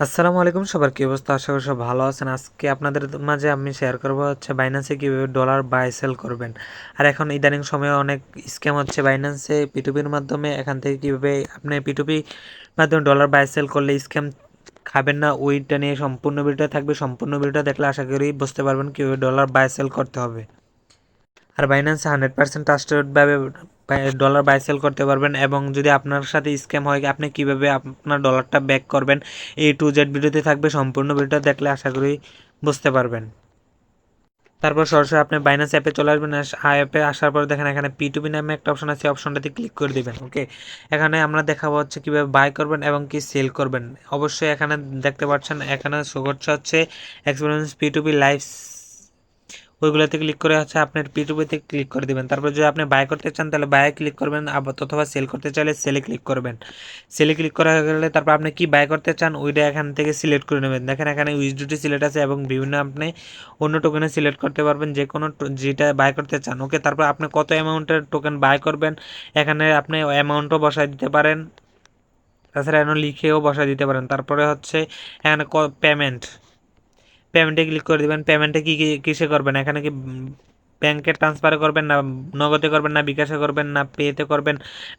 আসসালামু আলাইকুম, সবার কি অবস্থা? আশা করি সব ভালো আছেন। আজকে আপনাদের মাঝে আমি শেয়ার করবো হচ্ছে বাইন্যান্সে কীভাবে ডলার বাই সেল করবেন। আর এখন ইদানিং সময়ে অনেক স্ক্যাম হচ্ছে বাইন্যান্সে পিটুপির মাধ্যমে। এখান থেকে কীভাবে আপনি পিটুপি মাধ্যমে ডলার বাই সেল করলে স্ক্যাম খাবেন না, ওইটা নিয়ে সম্পূর্ণ ভিডিওটা থাকবে। সম্পূর্ণ ভিডিওটা দেখলে আশা করি বুঝতে পারবেন কীভাবে ডলার বাই সেল করতে হবে। আর বাইন্যান্সে 100% ট্রাস্টেডভাবে ডলার বাই সেল করতে পারবেন। এবং যদি আপনার সাথে স্ক্যাম হয়, আপনি কিভাবে আপনার ডলারটা ব্যাক করবেন, A to Z ভিডিওতে থাকবে। সম্পূর্ণ ভিডিওটা দেখলে আশা করি বুঝতে পারবেন। তারপর সরাসরি আপনি বাইন্যান্স অ্যাপে চলে আসবেন। অ্যাপে আসার পর দেখেন এখানে P2P নামে একটা অপশন আছে, অপশনটাতে ক্লিক করে দিবেন। ওকে, এখানে আমরা দেখাবো হচ্ছে কীভাবে বাই করবেন এবং কি সেল করবেন। অবশ্যই এখানে দেখতে পাচ্ছেন, এখানে শো করছে হচ্ছে এক্সপিরিয়েন্স P2P লাইভ, ওইগুলোতে ক্লিক করে হচ্ছে আপনার P2P-তে ক্লিক করে দেবেন। তারপর যদি আপনি বাই করতে চান তাহলে বাই ক্লিক করবেন, অথবা সেল করতে চাইলে সেলে ক্লিক করবেন। সেলে ক্লিক করা হয়ে গেলে তারপর আপনি কি বাই করতে চান ওইটা এখান থেকে সিলেক্ট করে নেবেন। দেখেন এখানে USDT সিলেক্ট আছে এবং বিভিন্ন আপনি অন্য টোকেনে সিলেক্ট করতে পারবেন, যে কোনো যেটা বাই করতে চান। ওকে, তারপর আপনি কত অ্যামাউন্টের টোকেন বাই করবেন এখানে আপনি অ্যামাউন্টও বসাই দিতে পারেন, তাছাড়া এখানে লিখেও বসাই দিতে পারেন। তারপরে হচ্ছে এখানে পেমেন্টে ক্লিক করে দেবেন। পেমেন্টে কিসে করবেন, এখানে কি ব্যাংকে ট্রান্সফারে করবেন, না নগদে করবেন, না বিকাশে করবেন, না পেতে করবেন,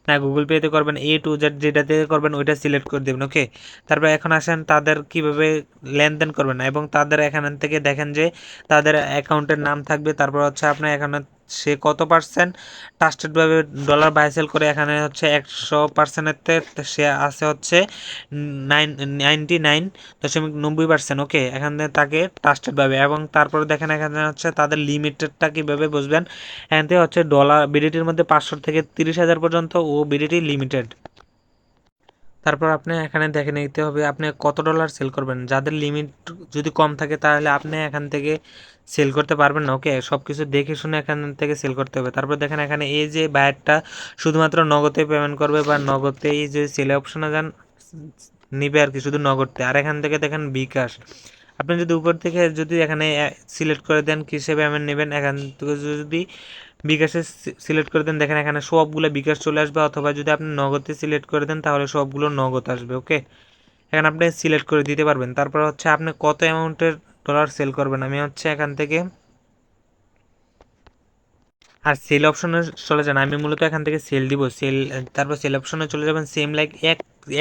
না গুগল পেতে করবেন, A to Z যেটাতে করবেন ওইটা সিলেক্ট করে দেবেন। ওকে, তারপর এখন আসেন তাদের কিভাবে লেনদেন করবেন। এবং তাদের এখান থেকে দেখেন যে তাদের অ্যাকাউন্টের নাম থাকবে। তারপর হচ্ছে আপনার এখানে সে কত পার্সেন্ট ট্রাস্টেডভাবে ডলার বাই সেল করে, এখানে হচ্ছে 100%-এর সে আছে হচ্ছে 99.90%। ওকে, এখানে তাকে ট্রাস্টেড পাবে। এবং তারপরে দেখেন এখানে হচ্ছে তাদের লিমিটেডটা কীভাবে বুঝবেন। এখান থেকে হচ্ছে ডলার বিডিটির মধ্যে 500 থেকে 30,000 পর্যন্ত ও বিডিটি লিমিটেড। তারপর আপনি এখানে দেখে নিতে হবে আপনি কত ডলার সেল করবেন। যাদের লিমিট যদি কম থাকে তাহলে আপনি এখান থেকে সেল করতে পারবেন না। ওকে, সব কিছু দেখে শুনে এখান থেকে সেল করতে হবে। তারপর দেখেন এখানে এই যে বায়ারটা শুধুমাত্র নগদে পেমেন্ট করবে বা নগদে এই যে সেলে অপশনে যান নিবে আর কি, শুধু নগদে। আর এখান থেকে দেখেন বিকাশ, আপনি যদি উপর থেকে যদি এখানে সিলেক্ট করে দেন কিসে পেমেন্ট নেবেন, এখান থেকে যদি বিকাশে সিলেক্ট করে দেন দেখেন এখানে সবগুলো বিকাশ চলে আসবে। অথবা যদি আপনি নগদে সিলেক্ট করে দেন তাহলে সবগুলো নগদ আসবে। ওকে, এখানে আপনি সিলেক্ট করে দিতে পারবেন। তারপর হচ্ছে আপনি কত অ্যামাউন্টের ডলার সেল করবেন, আমি হচ্ছে এখান থেকে আর সেল অপশনে চলে যান। আমি মূলত এখান থেকে সেল দিব, সেল। তারপর সেল অপশনে চলে যাবেন। সেম লাইক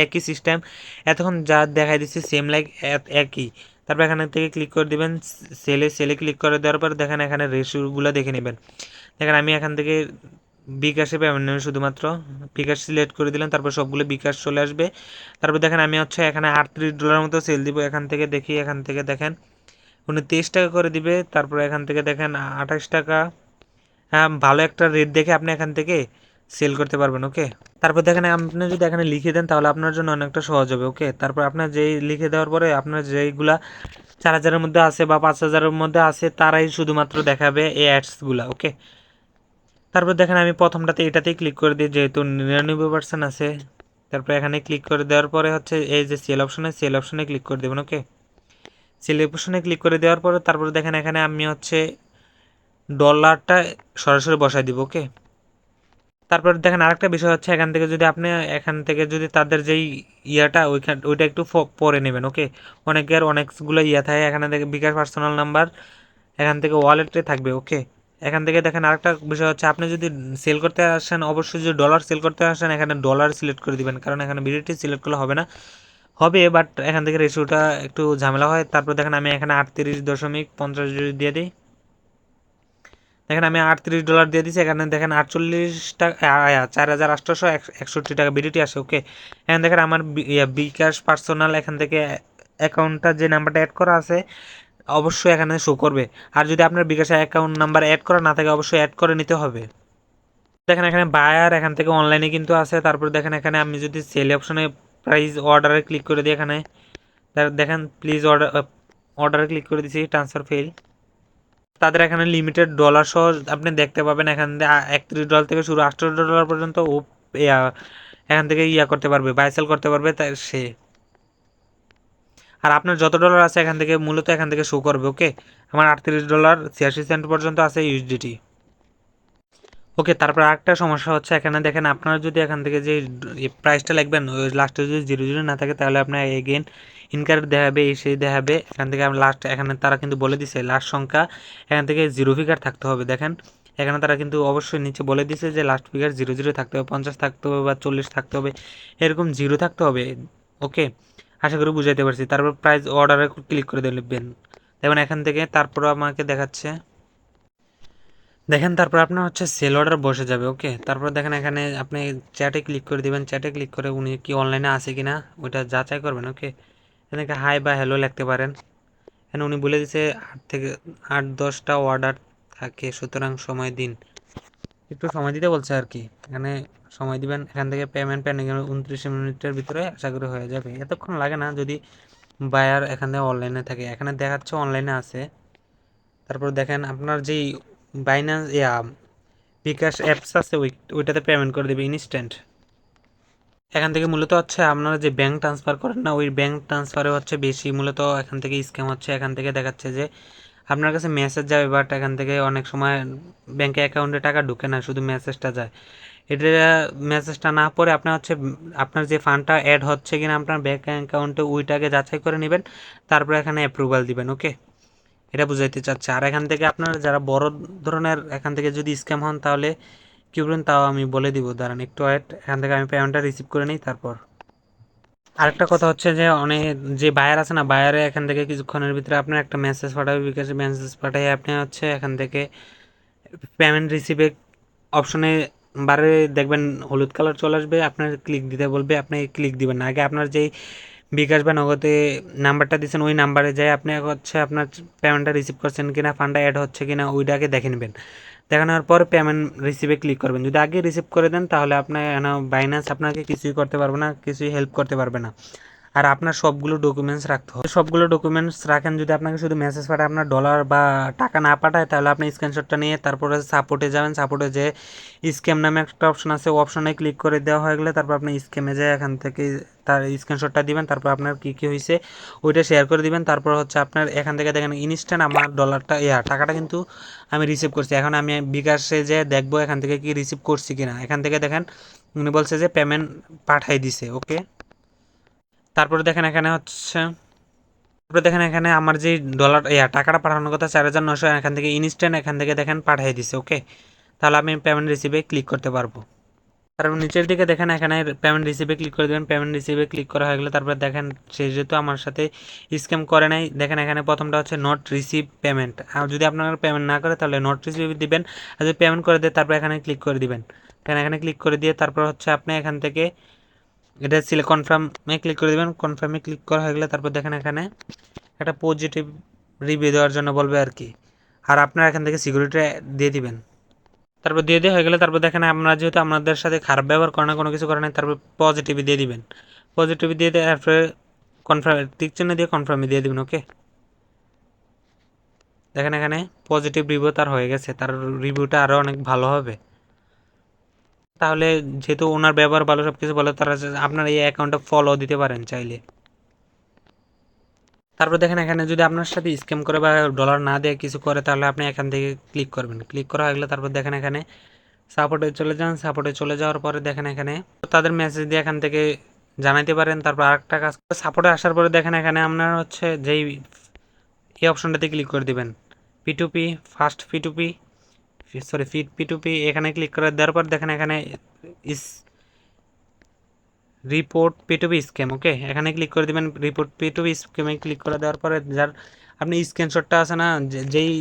একই সিস্টেম, এতক্ষণ যা দেখাই দিচ্ছে সেম লাইক একই। তারপর এখান থেকে ক্লিক করে দিবেন সেলে ক্লিক করে দেওয়ার পর দেখেন এখানে রেশিওগুলো দেখে নেবেন। দেখেন আমি এখান থেকে বিকাশে পেমেন্ট নেবেন, শুধুমাত্র বিকাশ সিলেক্ট করে দিলেন, তারপর সবগুলো বিকাশ চলে আসবে। তারপর দেখেন আমি হচ্ছে এখানে $38 মতো সেল দিব। এখান থেকে দেখি, এখান থেকে দেখেন উনি 23 টাকা করে দিবে। তারপর এখান থেকে দেখেন 28 টাকা। হ্যাঁ, ভালো একটা রেট দেখে আপনি এখান থেকে সেল করতে পারবেন। ওকে, তারপর দেখেন আপনি যদি এখানে লিখে দেন তাহলে আপনার জন্য অনেকটা সহজ হবে। ওকে, তারপর আপনার যেই লিখে দেওয়ার পরে আপনার যেইগুলা 4,000-এর মধ্যে আছে বা 5,000-এর মধ্যে আছে তারাই শুধুমাত্র দেখাবে এই অ্যাডসগুলা। ওকে, তারপর দেখেন আমি প্রথমটাতে এটাতেই ক্লিক করে দিই যেহেতু 99% আছে। তারপর এখানে ক্লিক করে দেওয়ার পরে হচ্ছে এই যে সেল অপশনে ক্লিক করে দেবেন। ওকে, সেল অপশনে ক্লিক করে দেওয়ার পরে তারপর দেখেন এখানে আমি হচ্ছে ডলারটা সরাসরি বসাই দিব। ওকে, তারপর দেখেন আরেকটা বিষয় হচ্ছে এখান থেকে যদি আপনি এখান থেকে যদি তাদের যেই ইয়াটা ওইটা একটু পরে নেবেন। ওকে, অনেকের অনেকগুলো ইয়া থাকে, এখানে থেকে বিকাশ পার্সোনাল নাম্বার এখান থেকে ওয়ালেটে থাকবে। ওকে, এখান থেকে দেখেন আরেকটা বিষয় হচ্ছে আপনি যদি সেল করতে আসেন, অবশ্যই যদি ডলার সেল করতে আসেন এখানে ডলার সিলেক্ট করে দিবেন, কারণ এখানে বিডিটি সিলেক্ট করলে হবে না, হবে বাট এখান থেকে রেশিওটা একটু ঝামেলা হয়। তারপর দেখেন আমি এখানে 38.50 যদি দিয়ে দিই, দেখেন আমি $38 দিয়ে দিচ্ছি। এখানে দেখেন 48 টাকা 4,861 টাকা বিডিটি আসে। ওকে, এখানে দেখেন আমার বিকাশ পার্সোনাল এখান থেকে অ্যাকাউন্টটা যে নাম্বারটা অ্যাড করা আছে অবশ্যই এখানে শো করবে। আর যদি আপনার বিকাশের অ্যাকাউন্ট নাম্বার অ্যাড করা না থাকে অবশ্যই অ্যাড করে নিতে হবে। দেখেন এখানে বায়ার এখান থেকে অনলাইনে কিন্তু আছে। তারপর দেখেন এখানে আমি যদি সেল অপশনে প্রাইস অর্ডারে ক্লিক করে দিই, এখানে দেখেন প্লিজ অর্ডারে ক্লিক করে দিচ্ছি, ট্রান্সফার ফেল। তাদের এখানে লিমিটেড ডলার সহ আপনি দেখতে পাবেন এখান থেকে $31 থেকে শুরু $28 পর্যন্ত ও এখান থেকে করতে পারবে, বাই সেল করতে পারবে তাই সে। আর আপনার যত ডলার আছে এখান থেকে মূলত এখান থেকে শো করবে। ওকে, আমার $38.86 পর্যন্ত আছে ইউএসডিটি। ওকে, তারপর আরেকটা সমস্যা হচ্ছে এখানে দেখেন আপনারা যদি এখান থেকে যে প্রাইসটা লিখবেন ওই লাস্টে যদি 00 না থাকে তাহলে আপনার এগেইন ইনকারেক্ট দেখাবে, এই সেই দেখাবে। এখান থেকে লাস্ট, এখানে তারা কিন্তু বলে দিছে লাস্ট সংখ্যা এখান থেকে জিরো ফিগার থাকতে হবে। দেখেন এখানে তারা কিন্তু অবশ্যই নিচে বলে দিছে যে লাস্ট ফিগার 00 থাকতে হবে, 50 থাকতে হবে বা 40 থাকতে হবে, এরকম জিরো থাকতে হবে। ওকে, আশা করি বুঝাইতে পারছি। তারপর প্রাইস অর্ডারে ক্লিক করে দিবেন। দেখুন এখান থেকে তারপর আমাকে দেখাচ্ছে, দেখেন তারপর আপনার হচ্ছে সেল অর্ডার বসে যাবে। ওকে, তারপর দেখেন এখানে আপনি চ্যাটে ক্লিক করে দিবেন। চ্যাটে ক্লিক করে উনি কি অনলাইনে আছে কিনা ওইটা যাচাই করবেন। ওকে, এখানে হাই বা হ্যালো লিখতে পারেন। এখানে উনি বলে দিছে 8-10টা অর্ডার থাকে, সুতরাং সময় দিন। একটু সময় দিতে বলছে আর কি, এখানে সময় দিবেন। এখান থেকে পেমেন্ট পেন্ডিং 29 মিনিটের ভিতরে আশা করি হয়ে যাবে, এতক্ষণ লাগে না যদি বায়ার এখানে অনলাইনে থাকে। এখানে দেখাচ্ছে অনলাইনে আছে। তারপর দেখেন আপনার যেই বাইন্যান্স বিকাশ অ্যাপস আছে ওইটাতে পেমেন্ট করে দেবে ইনস্ট্যান্ট। এখান থেকে মূলত হচ্ছে আপনারা যে ব্যাংক ট্রান্সফার করেন না, ওই ব্যাংক ট্রান্সফারে হচ্ছে বেশি মূলত এখান থেকে স্ক্যাম হচ্ছে। এখান থেকে দেখাচ্ছে যে আপনার কাছে মেসেজ যাবে, বাট এখান থেকে অনেক সময় ব্যাংকে অ্যাকাউন্টে টাকা ঢুকে না, শুধু মেসেজটা যায়। এটা মেসেজটা না পড়ে আপনি হচ্ছে আপনার যে ফান্ডটা অ্যাড হচ্ছে কিনা আপনার ব্যাংক অ্যাকাউন্টে ওইটাকে যাচাই করে নেবেন, তারপরে এখানে অ্যাপ্রুভাল দিবেন। ওকে, এটা বুঝাইতে চাচ্ছে। আর এখান থেকে আপনার যারা বড় ধরনের এখান থেকে যদি স্ক্যাম হন তাহলে কী বলবেন তাও আমি বলে দিব, দাঁড়ান একটু ওয়েট। এখান থেকে আমি পেমেন্টটা রিসিভ করে নিই। তারপর আরেকটা কথা হচ্ছে যে অনেক যে বায়ার আছে না, বায়ারে এখান থেকে কিছুক্ষণের ভিতরে আপনার একটা মেসেজ পাঠাবে, বিকাশে মেসেজ পাঠিয়ে আপনি হচ্ছে এখান থেকে পেমেন্ট রিসিভে অপশনে বারে দেখবেন হলুদ কালার চলে আসবে, আপনার ক্লিক দিতে বলবে, আপনি ক্লিক দিবেন না। আগে আপনার যেই বিকাশ বা নগদে নাম্বারটা দিচ্ছেন ওই নাম্বারে যাই আপনি হচ্ছে আপনার পেমেন্টটা রিসিভ করছেন কিনা, ফান্ডটা অ্যাড হচ্ছে কিনা ওইটাকে দেখে নেবেন। দেখানোর পর পেমেন্ট রিসিভে ক্লিক করবেন। যদি আগে রিসিভ করে দেন তাহলে আপনার বাইন্যান্স আপনাকে কিছুই করতে পারবে না, কিছুই হেল্প করতে পারবে না। আর আপনার সবগুলো ডকুমেন্টস রাখতে হবে। সবগুলো ডকুমেন্টস রাখেন। যদি আপনাকে শুধু মেসেজ পাঠায়, আপনার ডলার বা টাকা না পাঠায়, তাহলে আপনি স্ক্রিনশটটা নিয়ে তারপরে সাপোর্টে যাবেন। সাপোর্টে যে স্ক্যাম নামে একটা অপশন আছে, অপশনে ক্লিক করে দেওয়া হয়ে গেলে তারপর আপনি স্ক্যামে যায় এখান থেকে তার স্ক্রিনশটটা দিবেন। তারপর আপনার কী কী হয়েছে ওইটা শেয়ার করে দিবেন। তারপর হচ্ছে আপনার এখান থেকে দেখেন ইনস্ট্যান্ট আমার ডলারটা টাকাটা কিন্তু আমি রিসিভ করছি। এখন আমি বিকাশে যে দেখবো এখান থেকে কি রিসিভ করছি কিনা। এখান থেকে দেখেন উনি বলছে যে পেমেন্ট পাঠাই দিছে। ওকে, তারপরে দেখেন এখানে হচ্ছে, তারপরে দেখেন এখানে আমার যে ডলার টাকাটা পাঠানোর কথা 4,900, এখান থেকে ইনস্ট্যান্ট এখান থেকে দেখেন পাঠিয়ে দিছে। ওকে, তাহলে আমি পেমেন্ট রিসিভে ক্লিক করতে পারবো। তারপর নিচের দিকে দেখেন এখানে পেমেন্ট রিসিভে ক্লিক করে দেবেন। পেমেন্ট রিসিভে ক্লিক করা হয়ে গেলে তারপরে দেখেন সে যেহেতু আমার সাথে স্ক্যাম করে নাই, দেখেন এখানে প্রথমটা হচ্ছে নট রিসিভ পেমেন্ট। আর যদি আপনার পেমেন্ট না করে তাহলে নট রিসিভ দিবেন, আর যদি পেমেন্ট করে দেয় তারপর এখানে ক্লিক করে দিবেন। এখানে ক্লিক করে দিয়ে তারপর হচ্ছে আপনি এখান থেকে এটা কনফার্মে ক্লিক করে দেবেন। কনফার্মে ক্লিক করা হয়ে গেলে তারপর দেখেন এখানে একটা পজিটিভ রিভিউ দেওয়ার জন্য বলবে আর কি। আর আপনারা এখান থেকে সিকিউরিটি দিয়ে দিবেন। তারপর দিয়ে হয়ে গেলে তারপর দেখেন আমরা যেহেতু আমাদের সাথে খারাপ ব্যবহার করে না, কোনো কিছু করে না, তারপর পজিটিভ দিয়ে দিবেন। পজিটিভ দিয়ে তারপরে কনফার্ম টিক চিহ্ন দিয়ে কনফার্মে দিয়ে দিবেন। ওকে, দেখেন এখানে পজিটিভ রিভিউ তার হয়ে গেছে, তার রিভিউটা আরও অনেক ভালো হবে। তাহলে যেহেতু ওনার ব্যবহার ভালো, সব কিছু ভালো, তারা আপনার এই অ্যাকাউন্টে ফলো দিতে পারেন চাইলে। তারপর দেখেন এখানে যদি আপনার সাথে স্ক্যাম করে বা ডলার না দিয়ে কিছু করে তাহলে আপনি এখান থেকে ক্লিক করবেন। ক্লিক করা হয়ে গেলে তারপর দেখেন এখানে সাপোর্টে চলে যান। সাপোর্টে চলে যাওয়ার পরে দেখেন এখানে তাদের মেসেজ দিয়ে এখান থেকে জানাইতে পারেন। তারপর আরেকটা কাজ, সাপোর্টে আসার পরে দেখেন এখানে আপনার হচ্ছে যেই এই অপশনটাতে ক্লিক করে দিবেন, P2P fast P2P sorry fit P2P। এখানে ক্লিক করে দেওয়ার পর দেখেন এখানে ইস রিপোর্ট P2P স্ক্যাম। ওকে, এখানে ক্লিক করে দেবেন। রিপোর্ট P2P স্ক্যামে ক্লিক করে দেওয়ার পরে যার আপনি স্ক্রিনশটটা আছে না, যেই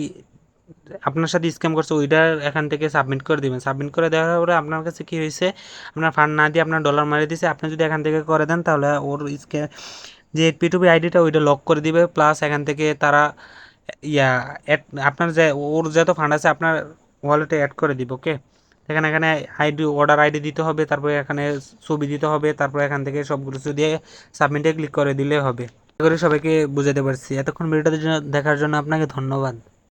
আপনার সাথে স্ক্যাম করছে ওইটা এখান থেকে সাবমিট করে দিবেন। সাবমিট করে দেওয়ার পরে আপনার কাছে কী হয়েছে, আপনার ফান্ড না দিয়ে আপনার ডলার মারিয়ে দিয়েছে। আপনি যদি এখান থেকে করে দেন তাহলে ওর যে P2P আইডিটা ওইটা লক করে দিবে, প্লাস এখান থেকে তারা অ্যাড আপনার যে ওর যত ফান্ড আছে আপনার ওয়ালেটে অ্যাড করে দিব। ওকে, এখানে আইডি অর্ডার আইডি দিতে হবে, তারপরে এখানে ছবি দিতে হবে, তারপরে এখান থেকে সবগুলো দিয়ে সাবমিটে ক্লিক করে দিলে হবে। আশা করি সবাইকে বুঝাতে পারছি। এতক্ষণ ভিডিওটা দেখার জন্য আপনাকে ধন্যবাদ।